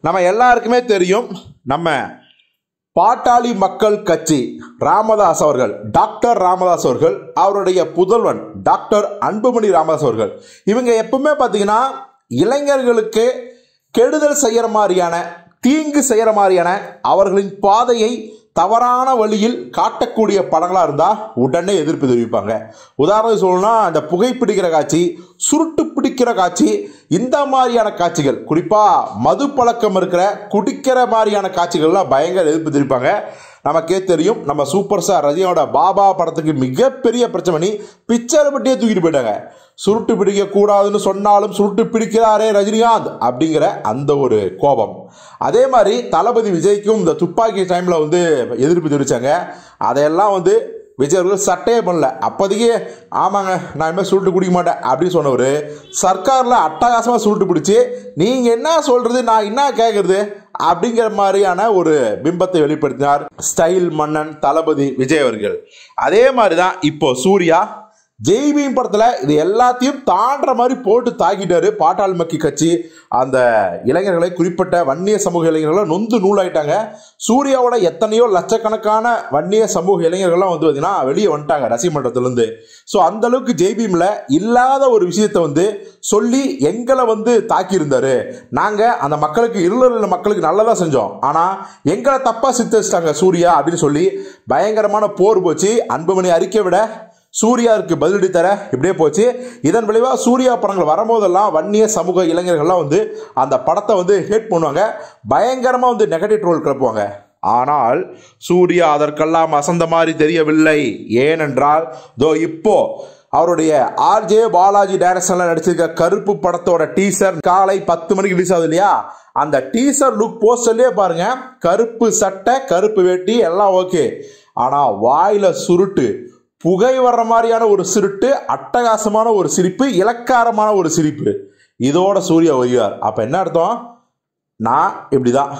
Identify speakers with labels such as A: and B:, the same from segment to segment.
A: நம்ம எல்லாருக்குமே தெரியும், நம்ம பாட்டாளி மக்கள் கட்சி ராமதாஸ் அவர்கள், டாக்டர் ராமதாஸ் அவர்கள், அவருடைய புதல்வன் டாக்டர் அன்புமணி ராமதாஸ் அவர்கள், இவங்க எப்பவுமே பார்த்தீங்கன்னா இளைஞர்களுக்கு கெடுதல் செய்கிற மாதிரியான, தீங்கு செய்கிற மாதிரியான, அவர்களின் பாதையை தவறான வழியில் காட்டக்கூடிய படங்களாக இருந்தால் உடனே எதிர்ப்பு தெரிவிப்பாங்க. உதாரணம் சொல்லணும்னா, அந்த புகைப்பிடிக்கிற காட்சி, சுருட்டு பிடிக்கிற காட்சி, இந்த மாதிரியான காட்சிகள், குறிப்பாக மது பழக்கம் இருக்கிற குடிக்கிற மாதிரியான காட்சிகள்லாம் பயங்கர எதிர்ப்பு தெரிவிப்பாங்க. நமக்கே தெரியும், நம்ம சூப்பர் ஸ்டார் ரஜினியோட பாபா படத்துக்கு மிகப்பெரிய பிரச்சனை பண்ணி பிக்சரை பட்டியே தூக்கிட்டு போயிட்டாங்க. சுருட்டு பிடிக்க கூடாதுன்னு சொன்னாலும் சுருட்டு பிடிக்கிறாரே ரஜினிகாந்த் அப்படிங்கிற அந்த ஒரு கோபம். அதே மாதிரி தளபதி விஜய்க்கும் இந்த துப்பாக்கி டைமில் எதிர்ப்பு தெரிவித்தாங்க. அதையெல்லாம் விஜய் அவர்கள் சட்டையே பண்ணல. அப்போதைக்கு ஆமாங்க நான் இனிமேல் சுருட்டு குடிக்க மாட்டேன் அப்படின்னு சொன்னவர் சர்க்காரில் அட்டகாசமாக சுருட்டு பிடிச்சி நீங்கள் என்ன சொல்கிறது, நான் என்ன கேட்குறது அப்படிங்கிற மாதிரியான ஒரு பிம்பத்தை வெளிப்படுத்தினார் ஸ்டைல் மன்னன் தளபதி விஜய் அவர்கள். அதே மாதிரி தான் இப்போ சூர்யா ஜெய்பீம் படத்தில் இது எல்லாத்தையும் தாண்டுற மாதிரி போட்டு தாக்கிட்டாரு. பாட்டாளி மக்கள் கட்சி அந்த இளைஞர்களை, குறிப்பிட்ட வன்னிய சமூக இளைஞர்களை நொந்து நூலாயிட்டாங்க. சூர்யாவோட எத்தனையோ லட்சக்கணக்கான வன்னிய சமூக இளைஞர்கள்லாம் பார்த்தீங்கன்னா வெளியே வந்துட்டாங்க ரசிகமன்றத்திலிருந்து. ஸோ அந்த அளவுக்கு ஜெய்பீமில் இல்லாத ஒரு விஷயத்தை சொல்லி எங்களை தாக்கியிருந்தாரு. நாங்கள் அந்த மக்களுக்கு இருள மக்களுக்கு நல்லதாக செஞ்சோம், ஆனால் எங்களை தப்பாக சித்தரிச்சிட்டாங்க சூர்யா அப்படின்னு சொல்லி பயங்கரமான போர் போச்சு. அன்புமணி அறிக்கை விட சூர்யாவுக்கு பதிலடி தர இப்படியே போச்சு. இதன் விளைவாக சூர்யா படங்கள் வரும்போதெல்லாம் வன்னிய சமூக இளைஞர்கள்லாம் அந்த படத்தை ஹேட் பண்ணுவாங்க, பயங்கரமாக நெகட்டிவ் ட்ரோல் கிளப்புவாங்க. ஆனால் சூர்யா அதற்கெல்லாம் அசந்த மாதிரி தெரியவில்லை. ஏனென்றால் இப்போ அவருடைய ஆர்ஜே பாலாஜி டைரக்ஷன்ல நடிச்சிருக்க கருப்பு படத்தோட டீசர் காலை 10 மணிக்கு ரிலீஸ் ஆகுது இல்லையா, அந்த டீசர் லுக் போஸ்டர்லயே பாருங்க, கருப்பு சட்டை, கருப்பு வேட்டி எல்லாம் ஓகே, ஆனா வாயில சுருட்டு, புகை வர்ற மாதிரியான ஒரு சிரிட்டு, அட்டகாசமான ஒரு சிரிப்பு, இலக்காரமான ஒரு சிரிப்பு, இதோட சூர்யா வருகிறார். அப்ப என்ன அர்த்தம்? நான் இப்படிதான்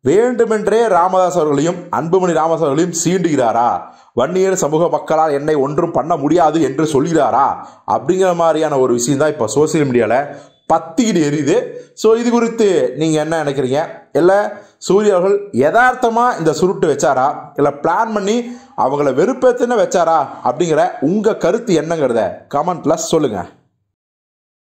A: வேண்டுமென்றே ராமதாஸ் அவர்களையும் அன்புமணி ராமதாஸ் அவர்களையும் சீண்டுகிறாரா, வன்னியர் சமூக மக்களால் என்னை ஒன்றும் பண்ண முடியாது என்று சொல்கிறாரா அப்படிங்கிற மாதிரியான ஒரு விஷயம் தான் இப்போ சோசியல் மீடியாவில் பத்திக்கிட்டு எரியுது. ஸோ இது குறித்து நீங்கள் என்ன நினைக்கிறீங்க? இல்லை சூர்யா அவர்கள் யதார்த்தமாக இந்த சுருட்டு வச்சாரா, இல்லை பிளான் பண்ணி அவங்கள வெறுப்பேற்றுன்னு வச்சாரா அப்படிங்கிற உங்கள் கருத்து என்னங்கிறத கமெண்ட்ல சொல்லுங்கள்.